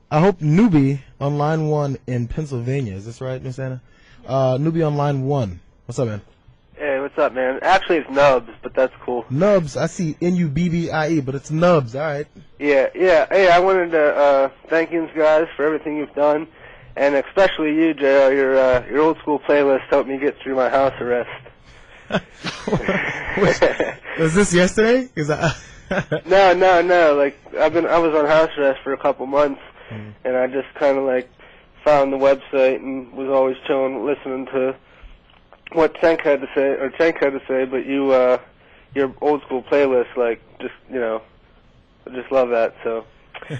I hope Newbie on line 1 in Pennsylvania. Is this right, Miss Anna? Newbie on line 1. What's up, man? Hey, what's up, man? Actually, it's Nubs, but that's cool. Nubs. I see Nubbie, but it's Nubs. All right. Yeah. Hey, I wanted to thank you guys for everything you've done, and especially you, Jayar. Your old school playlist helped me get through my house arrest. Was this yesterday? No. Like I was on house arrest for a couple months, and I just kind of like found the website and was always chilling, listening to what Cenk had to say. But your old school playlist, like I just love that. So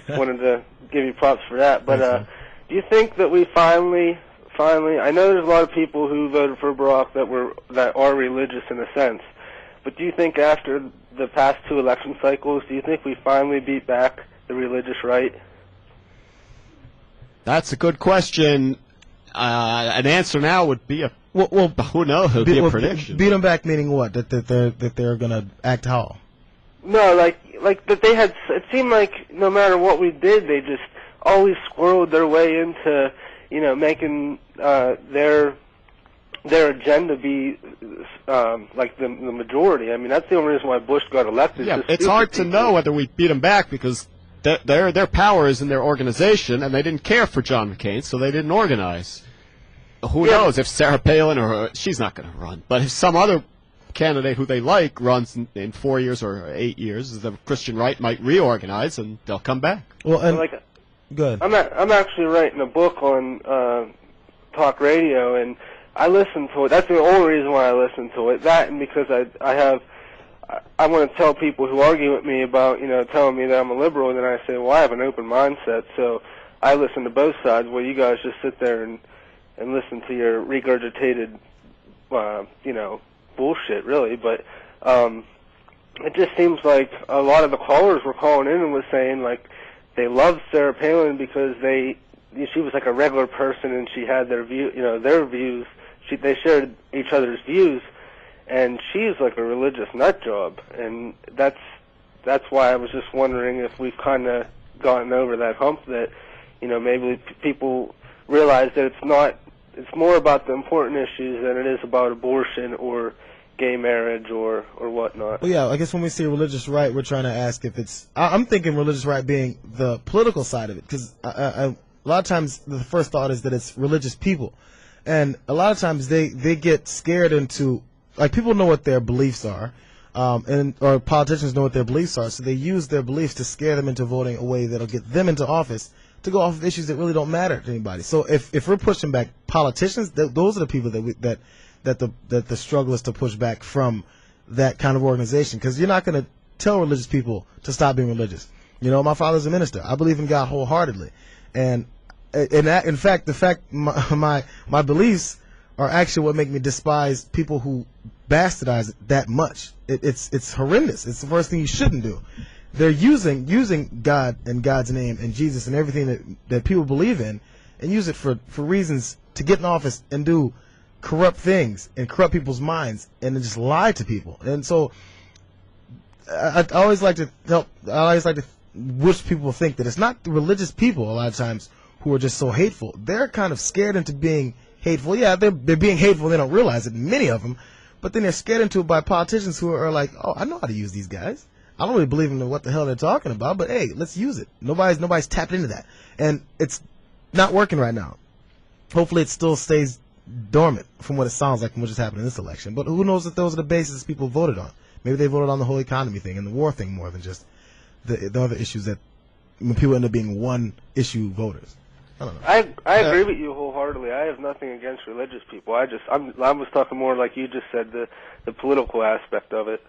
wanted to give you props for that. But do you think that we finally? I know there's a lot of people who voted for Barack that are religious in a sense, but do you think after the past 2 election cycles, do you think we finally beat back the religious right? That's a good question. An answer now would be who knows? It would be a prediction. Beat them back meaning what? That they're gonna act how? No, like that they had. It seemed like no matter what we did, they just always squirreled their way into making their agenda be like the majority. I mean, that's the only reason why Bush got elected. Yeah, it's hard to know whether we beat them back because their power is in their organization, and they didn't care for John McCain, so they didn't organize. Who knows if Sarah Palin she's not going to run, but if some other candidate who they like runs in 4 years or 8 years, the Christian right might reorganize and they'll come back. Well, and good. I'm actually writing a book on talk radio, and I listen to it. That's the only reason why I listen to it. That and because I want to tell people who argue with me about telling me that I'm a liberal, and then I say, well, I have an open mindset, so I listen to both sides. Well, you guys just sit there and listen to your regurgitated bullshit, really. But it just seems like a lot of the callers were calling in and was saying like they loved Sarah Palin because she was like a regular person and she had their views. They shared each other's views, and she's like a religious nut job, and that's why I was just wondering if we've kind of gotten over that hump that maybe people realize that it's more about the important issues than it is about abortion or gay marriage or whatnot. Well, yeah, I guess when we say religious right, we're trying to ask if it's. I'm thinking religious right being the political side of it, because a lot of times the first thought is that it's religious people, and a lot of times they get scared into, like, people know what their beliefs are, or politicians know what their beliefs are, so they use their beliefs to scare them into voting a way that'll get them into office to go off of issues that really don't matter to anybody. So if we're pushing back politicians, those are the people that the struggle is to push back from that kind of organization, because you're not going to tell religious people to stop being religious. My father's a minister. I believe in God wholeheartedly, and in fact my beliefs are actually what make me despise people who bastardize it that much. It's horrendous. It's the first thing you shouldn't do. They're using God and God's name and Jesus and everything that people believe in, and use it for reasons to get in office and do corrupt things and corrupt people's minds and then just lie to people. And so I always like to wish people think that it's not the religious people a lot of times who are just so hateful. They're kind of scared into being hateful. Yeah, they're being hateful. They don't realize it, many of them, but then they're scared into it by politicians who are like, oh, I know how to use these guys. I don't really believe in what the hell they're talking about, but hey, let's use it. Nobody's tapped into that, and it's not working right now. Hopefully, it still stays dormant from what it sounds like from what just happened in this election. But who knows if those are the bases people voted on? Maybe they voted on the whole economy thing and the war thing more than just the other issues that when people end up being one issue voters. I don't know. I agree with you wholeheartedly. I have nothing against religious people. I was talking more like you just said, the political aspect of it.